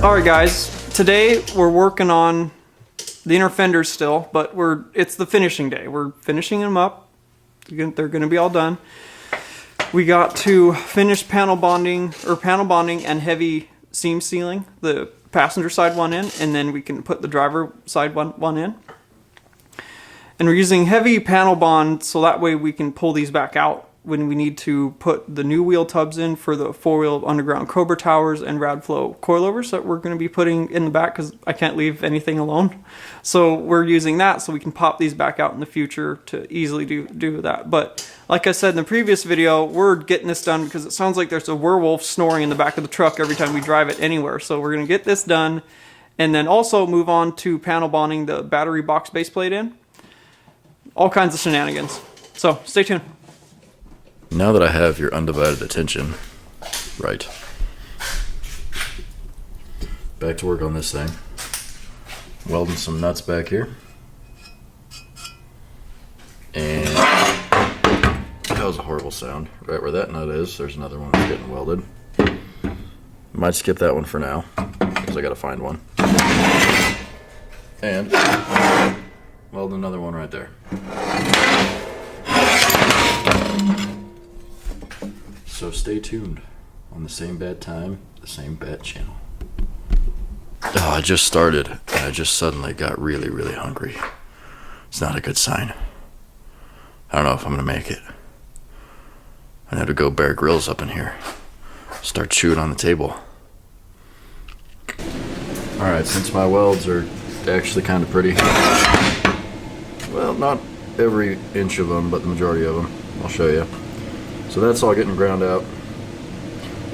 Alright guys, today we're working on the inner fenders still, but it's the finishing day. We're finishing them up. They're going to be all done. We got to finish panel bonding and heavy seam sealing the passenger side one in, and then we can put the driver side one in. And we're using heavy panel bond so that way we can pull these back out when we need to put the new wheel tubs in for the 4-wheel underground Cougar towers and Radflow coilovers that we're going to be putting in the back because I can't leave anything alone. So we're using that so we can pop these back out in the future to easily do that. But like I said in the previous video, we're getting this done because it sounds like there's a werewolf snoring in the back of the truck every time we drive it anywhere. So we're going to get this done and then also move on to panel bonding the battery box base plate in. All kinds of shenanigans. So stay tuned. Now that I have your undivided attention, right, back to work on this thing. Welding some nuts back here. And that was a horrible sound. Right where that nut is, there's another one that's getting welded. Might skip that one for now, because I gotta find one. And weld another one right there. So stay tuned on the same bad time, the same bad channel. Oh, I just started and I just suddenly got really, really hungry. It's not a good sign. I don't know if I'm gonna make it. I have to go Bear Grylls up in here. Start chewing on the table. Alright, since my welds are actually kind of pretty. Well, not every inch of them, but the majority of them. I'll show you. So that's all getting ground out.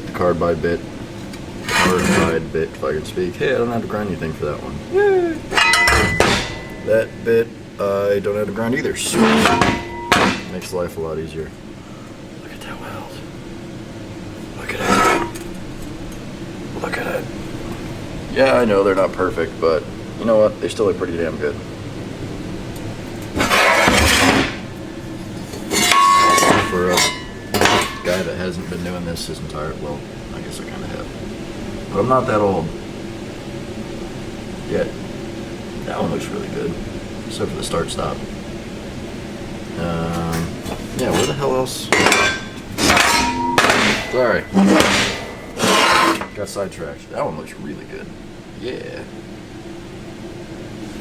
The carbide bit. Carbide bit, if I can speak. Hey, I don't have to grind anything for that one. Yay! That bit, I don't have to grind either, so makes life a lot easier. Look at that weld. Look at it. Look at it. Yeah, I know they're not perfect, but you know what? They still look pretty damn good. For a guy that hasn't been doing this his entire, well, I guess I kind of have, but I'm not that old yet. That one looks really good, except for the start stop. Yeah, where the hell else? Sorry, got sidetracked. That one looks really good. Yeah,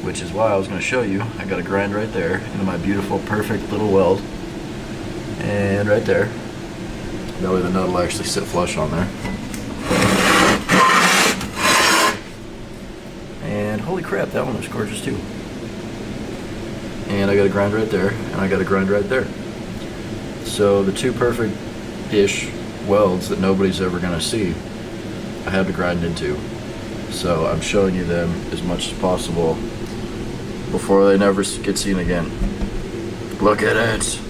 which is why I was going to show you. I got a grind right there into my beautiful, perfect little weld. And right there. That way the nut will actually sit flush on there. And holy crap, that one looks gorgeous too. And I got a grind right there, and I got a grind right there. So the two perfect-ish welds that nobody's ever going to see, I had to grind into. So I'm showing you them as much as possible before they never get seen again. Look at it.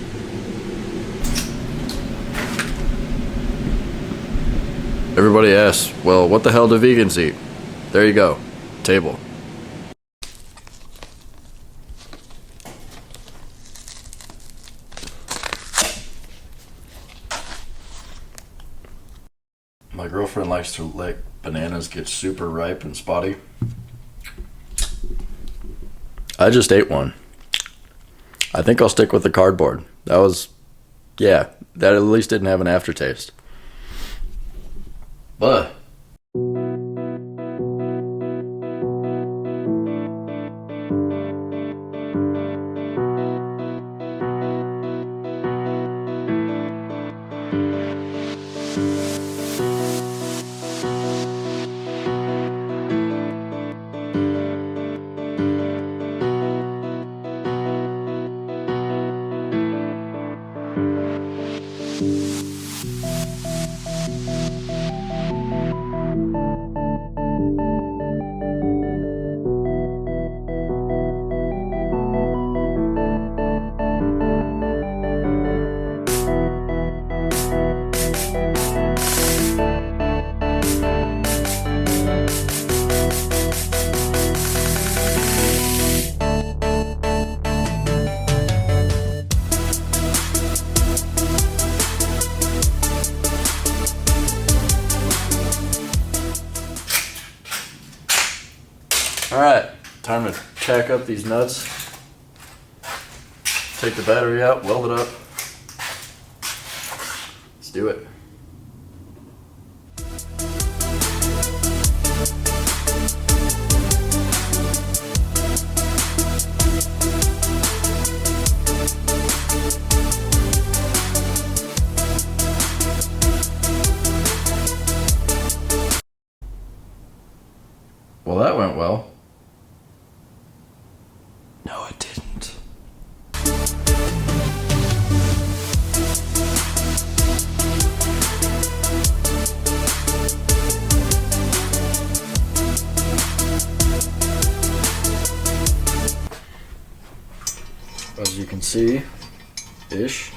Everybody asks, well, what the hell do vegans eat? There you go. Table. My girlfriend likes to let bananas get super ripe and spotty. I just ate one. I think I'll stick with the cardboard. That was, yeah, that at least didn't have an aftertaste. But Alright, time to tack up these nuts. Take the battery out, weld it up. Let's do it. Well, that went well. No, it didn't. As you can see, ish.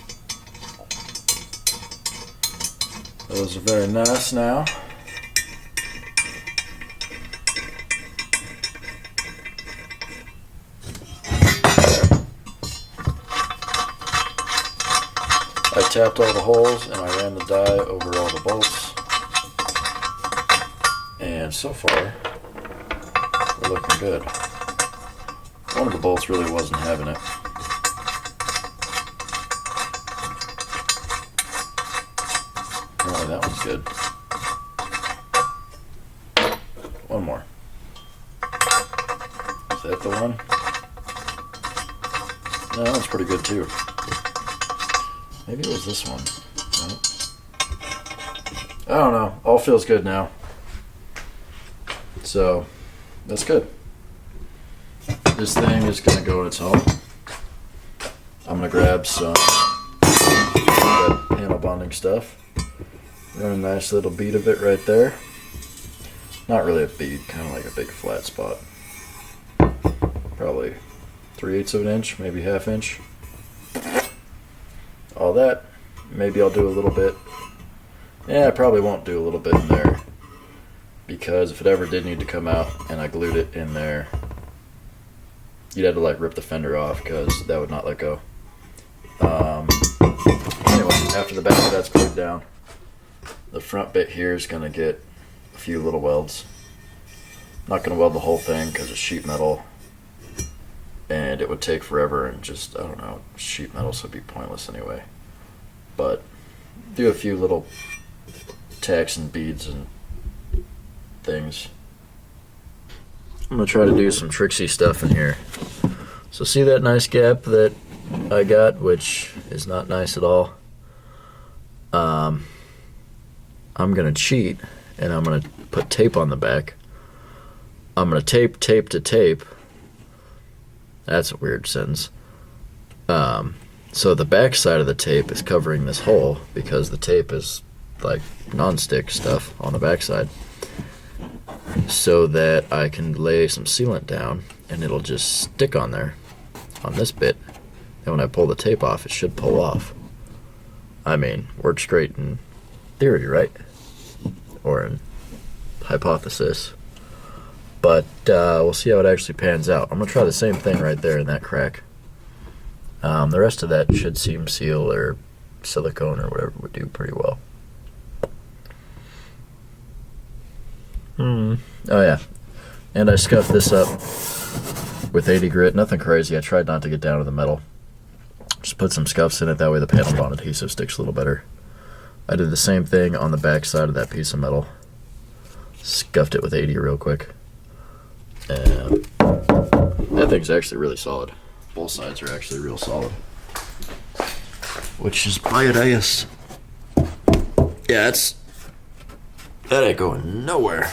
Those are very nice now. I tapped all the holes and I ran the die over all the bolts, and so far we're looking good. One of the bolts really wasn't having it. Apparently that one's good. One more. Is that the one? No, that one's pretty good too. Maybe it was this one. No. I don't know. All feels good now. So, that's good. This thing is going to go in its home. I'm going to grab some panel bonding stuff. Run a nice little bead of it right there. Not really a bead, kind of like a big flat spot. Probably 3/8 of an inch, maybe ½ inch. All that. Maybe I'll do a little bit. Yeah, I probably won't do a little bit in there, because if it ever did need to come out and I glued it in there, you'd have to like rip the fender off because that would not let go. Anyway, after the back of that's glued down, the front bit here is going to get a few little welds. I'm not going to weld the whole thing because it's sheet metal and it would take forever, and just, I don't know, sheet metal, so it'd be pointless anyway. But do a few little tacks and beads and things. I'm going to try to do some tricksy stuff in here. So see that nice gap that I got, which is not nice at all? I'm going to cheat, and I'm going to put tape on the back. I'm going to tape to tape. That's a weird sentence. So the back side of the tape is covering this hole because the tape is like non-stick stuff on the back side, so that I can lay some sealant down and it'll just stick on there on this bit, and when I pull the tape off, it should pull off. I mean, works great in theory, right? Or in hypothesis. But we'll see how it actually pans out. I'm going to try the same thing right there in that crack. The rest of that should seam seal or silicone or whatever would do pretty well. Oh yeah, and I scuffed this up with 80 grit. Nothing crazy. I tried not to get down to the metal. Just put some scuffs in it, that way the panel bond adhesive sticks a little better. I did the same thing on the back side of that piece of metal. Scuffed it with 80 real quick. And that thing's actually really solid. Both sides are actually real solid, which is bias. Yeah, that ain't going nowhere.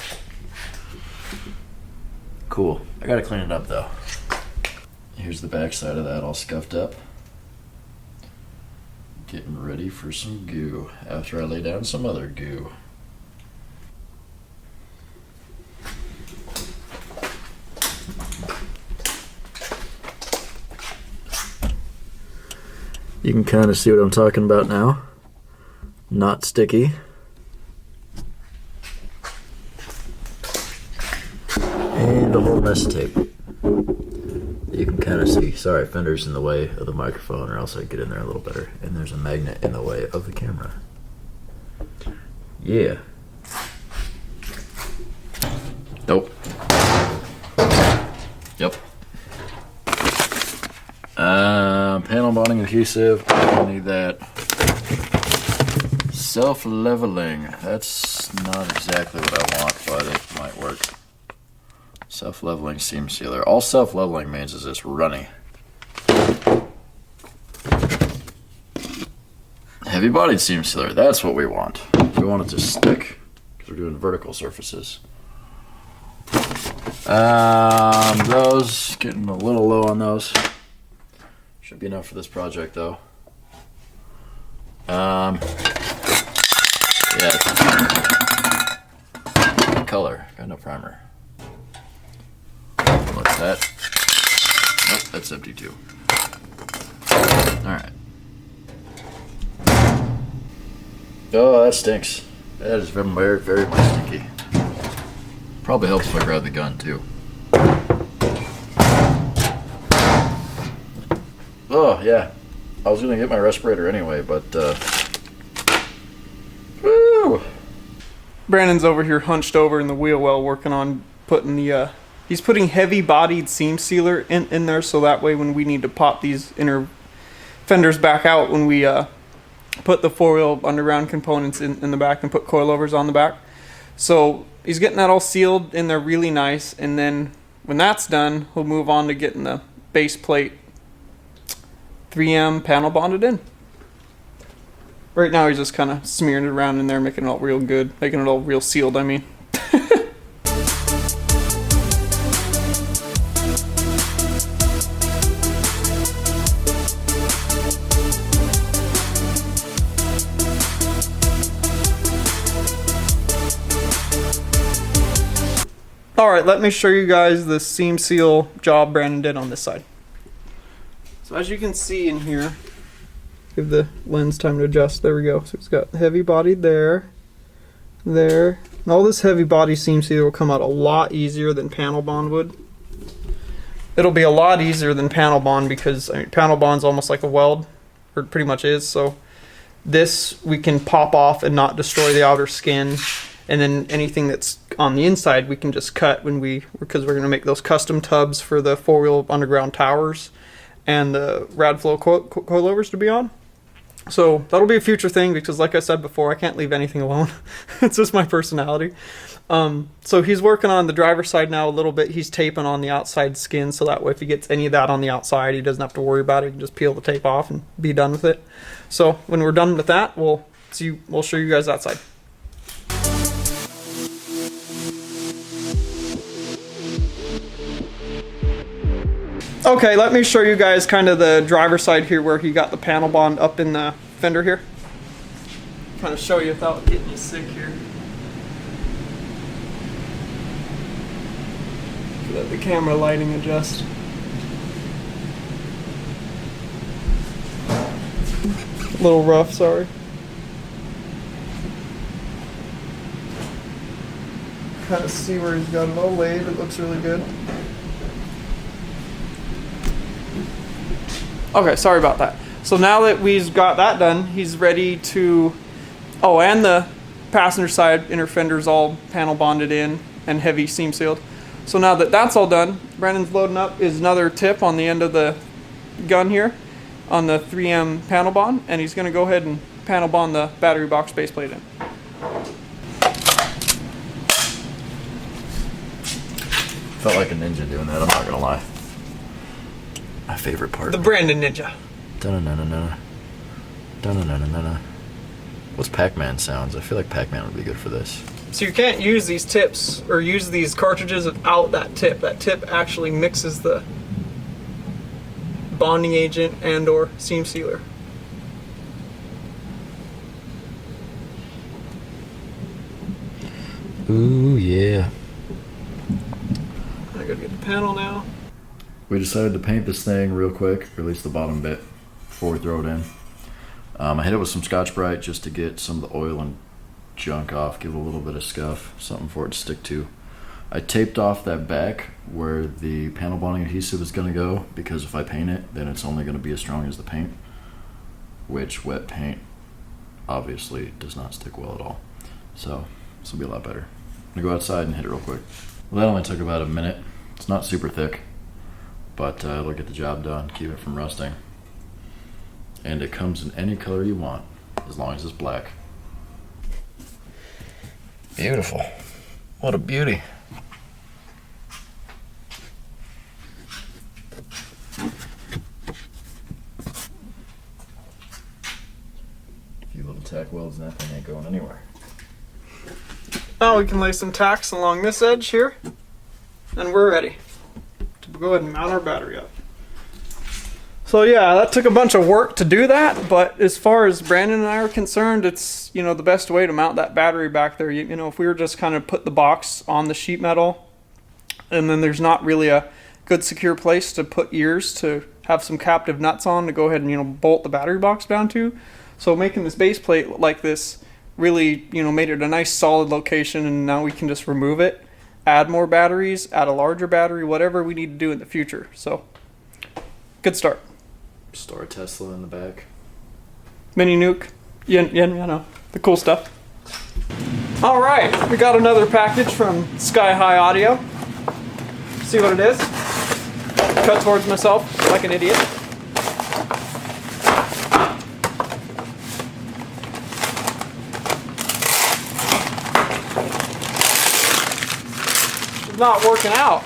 Cool. I gotta clean it up though. Here's the back side of that all scuffed up. Getting ready for some goo after I lay down some other goo. You can kind of see what I'm talking about now. Not sticky. And a whole mess of tape. You can kind of see. Sorry, fender's in the way of the microphone, or else I'd get in there a little better. And there's a magnet in the way of the camera. Yeah. Nope. Yep. Panel bonding adhesive. I need that. Self-leveling. That's not exactly what I want, but it might work. Self-leveling seam sealer. All self-leveling means is it's runny. Heavy-bodied seam sealer. That's what we want. We want it to stick because we're doing vertical surfaces. Those getting a little low on those. Should be enough for this project though. Yeah. Color. Got no primer. What's that? Nope, that's empty too. Alright. Oh, that stinks. That is very, very much stinky. Probably helps if I grab the gun too. Oh, yeah. I was gonna get my respirator anyway, but woo! Brandon's over here hunched over in the wheel well working on putting the he's putting heavy bodied seam sealer in there, so that way when we need to pop these inner fenders back out when we put the four-wheel underground components in the back and put coilovers on the back. So he's getting that all sealed in there really nice, and then when that's done he'll move on to getting the base plate 3M panel bonded in. Right now he's just kind of smearing it around in there, making it all real good, making it all real sealed, I mean. Alright, let me show you guys the seam seal job Brandon did on this side. So as you can see in here, give the lens time to adjust. There we go. So it's got heavy bodied there, and all this heavy body seam sealer will come out a lot easier than panel bond would. It'll be a lot easier than panel bond because panel bond's almost like a weld, or it pretty much is. So this we can pop off and not destroy the outer skin, and then anything that's on the inside we can just cut because we're going to make those custom tubs for the four-wheel underground towers and the Radflow coilovers to be on. So that'll be a future thing because like I said before, I can't leave anything alone. It's just my personality. So he's working on the driver's side now a little bit. He's taping on the outside skin so that way if he gets any of that on the outside, he doesn't have to worry about it. He can just peel the tape off and be done with it. So when we're done with that, we'll show you guys that side. Okay, let me show you guys kind of the driver's side here where he got the panel bond up in the fender here. Kind of show you without getting you sick here. Let the camera lighting adjust. A little rough, sorry. Kind of see where he's got it all laid. It looks really good. Okay, sorry about that. So now that we've got that done, he's ready to, oh, and the passenger side inner fender's all panel bonded in and heavy seam sealed. So now that that's all done, Brandon's loading up is another tip on the end of the gun here on the 3M panel bond, and he's gonna go ahead and panel bond the battery box base plate in. Felt like a ninja doing that, I'm not gonna lie. My favorite part. The Brandon Ninja. Da-na-na-na-na. Da-na-na-na-na. What's Pac-Man sounds? I feel like Pac-Man would be good for this. So you can't use these tips or use these cartridges without that tip. That tip actually mixes the bonding agent and or seam sealer. Ooh, yeah. I gotta get the panel now. We decided to paint this thing real quick, or at least the bottom bit, before we throw it in. I hit it with some Scotch-Brite just to get some of the oil and junk off, give it a little bit of scuff, something for it to stick to. I taped off that back where the panel bonding adhesive is going to go, because if I paint it, then it's only going to be as strong as the paint, which wet paint obviously does not stick well at all. So this will be a lot better. I'm going to go outside and hit it real quick. Well, that only took about a minute. It's not super thick, but it'll get the job done, keep it from rusting. And it comes in any color you want, as long as it's black. Beautiful. What a beauty. A few little tack welds and that thing ain't going anywhere. Now we can lay some tacks along this edge here, and we're ready to go ahead and mount our battery up. So yeah, that took a bunch of work to do that, but as far as Brandon and I are concerned, it's, you know, the best way to mount that battery back there. You know, if we were just kind of put the box on the sheet metal, and then there's not really a good secure place to put ears to have some captive nuts on to go ahead and, you know, bolt the battery box down to. So making this base plate like this really, you know, made it a nice solid location, and now we can just remove it, add more batteries, add a larger battery, whatever we need to do in the future. So good start. Store a Tesla in the back. Mini nuke, you know, the cool stuff. All right, we got another package from Sky High Audio. See what it is? Cut towards myself like an idiot. It's not working out.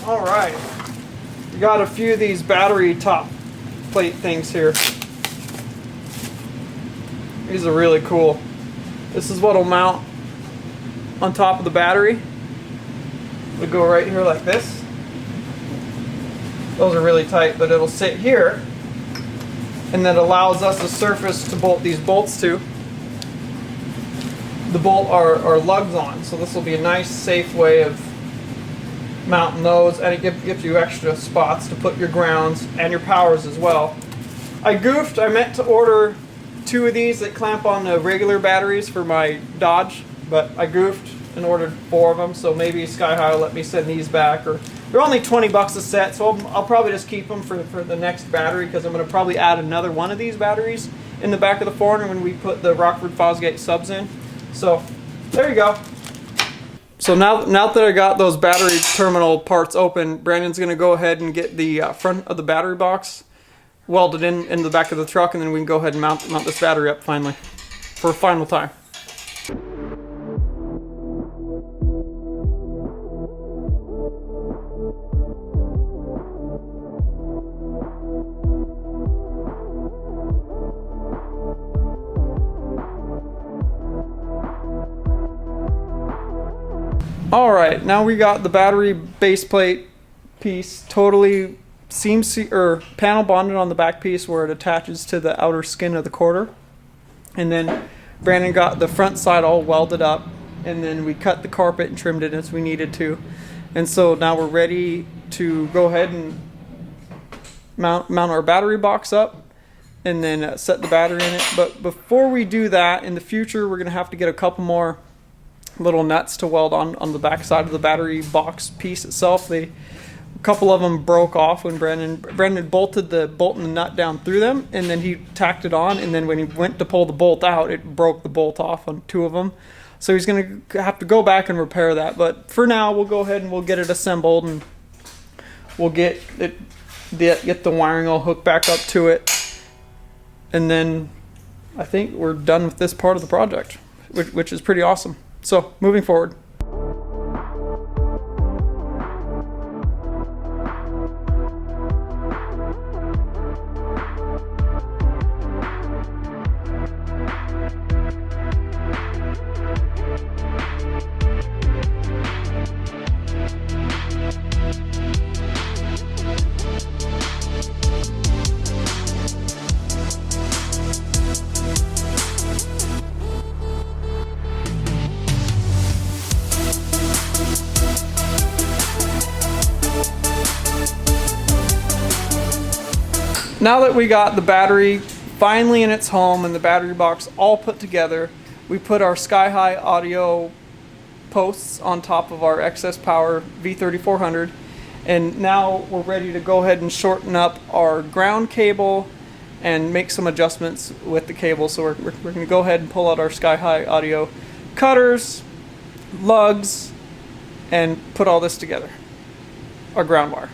All right, we got a few of these battery top plate things here. These are really cool. This is what'll mount on top of the battery. It'll go right here like this. Those are really tight, but it'll sit here, and that allows us a surface to bolt these bolts to. The bolt are lugs on, so this will be a nice, safe way of mounting those, and it gives you extra spots to put your grounds and your powers as well. I goofed. I meant to order 2 of these that clamp on the regular batteries for my Dodge, but I goofed and ordered 4 of them, so maybe Sky High will let me send these back. Or they're only 20 bucks a set, so I'll probably just keep them for the next battery, because I'm going to probably add another one of these batteries in the back of the Foreigner when we put the Rockford Fosgate subs in. So there you go. So now that I got those battery terminal parts open, Brandon's going to go ahead and get the front of the battery box welded in the back of the truck, and then we can go ahead and mount this battery up finally for a final time. All right, now we got the battery base plate piece totally panel bonded on the back piece where it attaches to the outer skin of the quarter. And then Brandon got the front side all welded up, and then we cut the carpet and trimmed it as we needed to. And so now we're ready to go ahead and mount our battery box up, and then set the battery in it. But before we do that, in the future, we're gonna have to get a couple more little nuts to weld on the back side of the battery box piece itself. A couple of them broke off when Brandon bolted the bolt and the nut down through them, and then he tacked it on, and then when he went to pull the bolt out, it broke the bolt off on 2 of them. So he's going to have to go back and repair that. But for now, we'll go ahead and we'll get it assembled, and we'll get the wiring all hooked back up to it, and then I think we're done with this part of the project, which is pretty awesome. So, moving forward. now that we got the battery finally in its home and the battery box all put together, we put our sky-high audio posts on top of our excess power V3400, and now we're ready to go ahead and shorten up our ground cable and make some adjustments with the cable. So we're going to go ahead and pull out our sky-high audio cutters, lugs, and put all this together, our ground wire.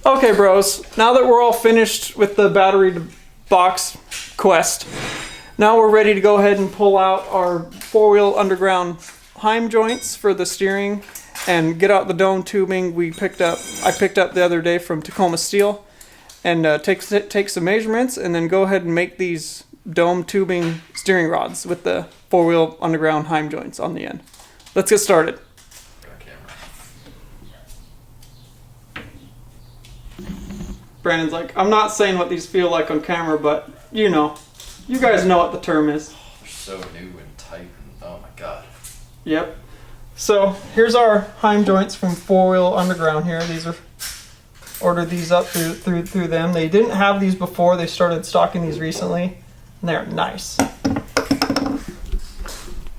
Okay, bros, now that we're all finished with the battery box quest, now we're ready to go ahead and pull out our four-wheel underground Heim joints for the steering and get out the dome tubing I picked up the other day from Tacoma Steel, and take some measurements and then go ahead and make these dome tubing steering rods with the four-wheel underground Heim joints on the end. Let's get started. Brandon's like, I'm not saying what these feel like on camera, but you know, you guys know what the term is. They're so new and tight, and oh my god. Yep. So here's our Heim joints from Four Wheel Underground here. These are ordered these up through them. They didn't have these before. They started stocking these recently, and they're nice.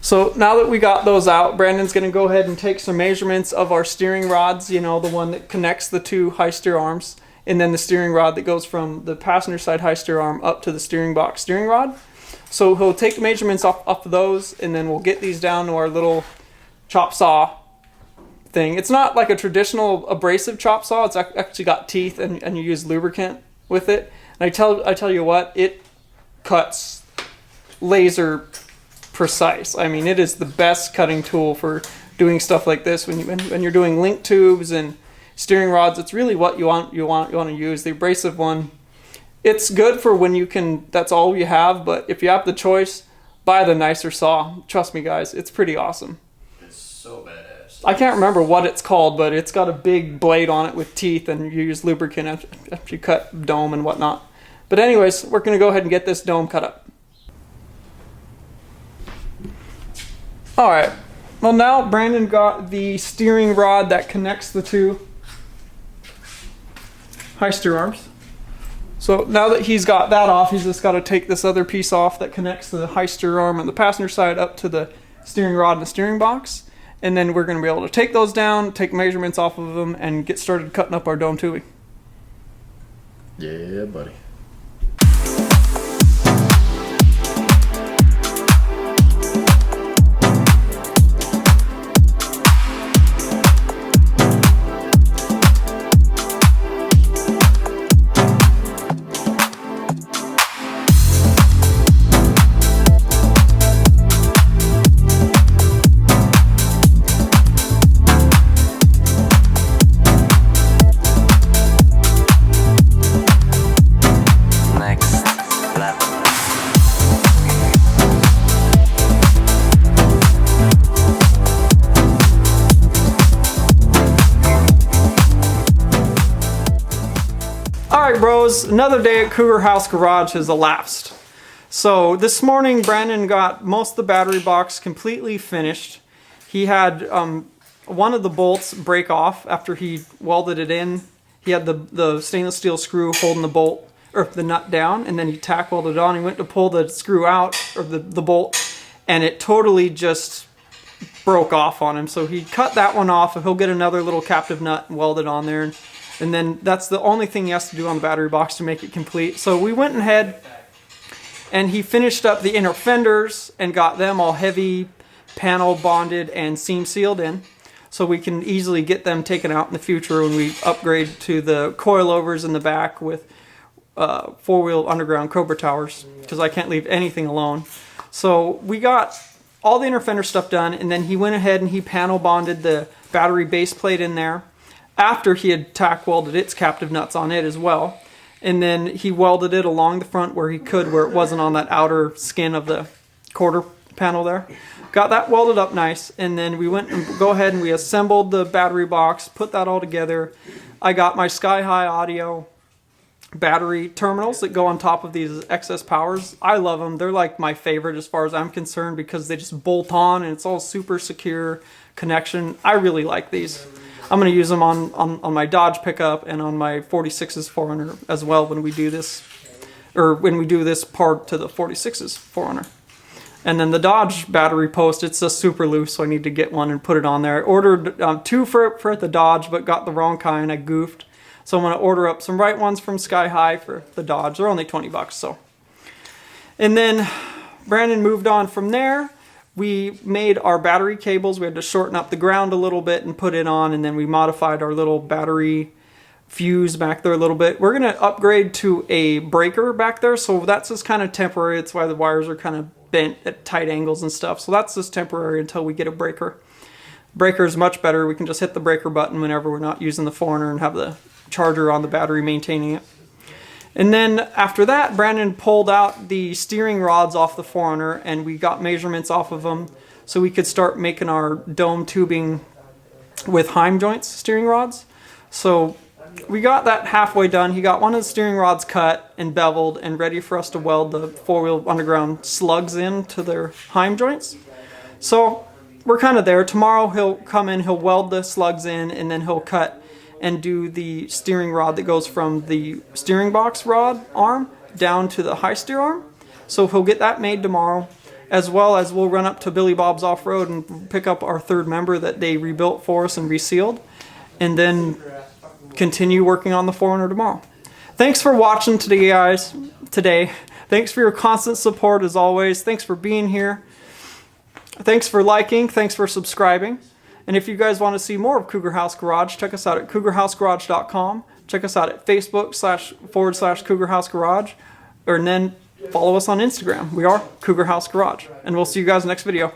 So now that we got those out, Brandon's going to go ahead and take some measurements of our steering rods. You know, the one that connects the two high steer arms, and then the steering rod that goes from the passenger side high steer arm up to the steering box steering rod. So he'll take the measurements off of those, and then we'll get these down to our little chop saw thing. It's not like a traditional abrasive chop saw. It's actually got teeth, and you use lubricant with it. And I tell you what, it cuts laser precise. I mean, it is the best cutting tool for doing stuff like this when you're doing link tubes and steering rods. It's really what you want to use. The abrasive one, it's good for when you can, that's all you have, but if you have the choice, buy the nicer saw. Trust me, guys, it's pretty awesome. It's so badass. I can't remember what it's called, but it's got a big blade on it with teeth, and you use lubricant after you cut dome and whatnot. But anyways, we're going to go ahead and get this dome cut up. Alright, well now Brandon got the steering rod that connects the two high steer arms. So now that he's got that off, he's just got to take this other piece off that connects the high steer arm and the passenger side up to the steering rod and the steering box. And then we're going to be able to take those down, take measurements off of them, and get started cutting up our dome tubing. Yeah, buddy. Alright bros, another day at Cougar House Garage has elapsed. So this morning, Brandon got most of the battery box completely finished. He had one of the bolts break off after he welded it in. He had the stainless steel screw holding the bolt, or the nut down, and then he tack welded it on. He went to pull the screw out, or the bolt, and it totally just broke off on him. So he cut that one off, and he'll get another little captive nut and weld it on there. And then that's the only thing he has to do on the battery box to make it complete. So we went ahead and he finished up the inner fenders and got them all heavy panel bonded and seam sealed in. So we can easily get them taken out in the future when we upgrade to the coilovers in the back with four-wheel underground Cougar towers, because I can't leave anything alone. So we got all the inner fender stuff done, and then he went ahead and he panel bonded the battery base plate in there after he had tack welded its captive nuts on it as well. And then he welded it along the front where he could, where it wasn't on that outer skin of the quarter panel there. Got that welded up nice, and then we went and go ahead and we assembled the battery box, put that all together. I got my Sky-High audio battery terminals that go on top of these excess powers. I love them. They're like my favorite as far as I'm concerned, because they just bolt on and it's all super secure connection. I really like these. I'm going to use them on my Dodge pickup and on my 46's 4Runner as well when we do this, or when we do this part to the 46's 4Runner. And then the Dodge battery post, it's just super loose, so I need to get one and put it on there. I ordered two for the Dodge, but got the wrong kind. I goofed. So I'm going to order up some right ones from Sky-High for the Dodge. They're only 20 bucks, so. And then Brandon moved on from there. We made our battery cables. We had to shorten up the ground a little bit and put it on, and then we modified our little battery fuse back there a little bit. We're going to upgrade to a breaker back there, so that's just kind of temporary. That's why the wires are kind of bent at tight angles and stuff. So that's just temporary until we get a breaker. Breaker is much better. We can just hit the breaker button whenever we're not using the 4Runner and have the charger on the battery maintaining it. And then after that, Brandon pulled out the steering rods off the 4Runner, and we got measurements off of them so we could start making our dome tubing with Heim joints steering rods. So we got that halfway done. He got one of the steering rods cut and beveled and ready for us to weld the four-wheel underground slugs into their Heim joints. So we're kind of there. Tomorrow he'll come in, he'll weld the slugs in, and then he'll cut and do the steering rod that goes from the steering box rod arm down to the high steer arm. So he'll get that made tomorrow, as well as we'll run up to Billy Bob's Off-Road and pick up our third member that they rebuilt for us and resealed, and then continue working on the 4Runner tomorrow. Thanks for watching today, guys. Thanks for your constant support as always. Thanks for being here. Thanks for liking. Thanks for subscribing. And if you guys want to see more of Cougar House Garage, check us out at cougarhousegarage.com. Check us out at Facebook//Cougar House Garage. And then follow us on Instagram. We are Cougar House Garage. And we'll see you guys next video.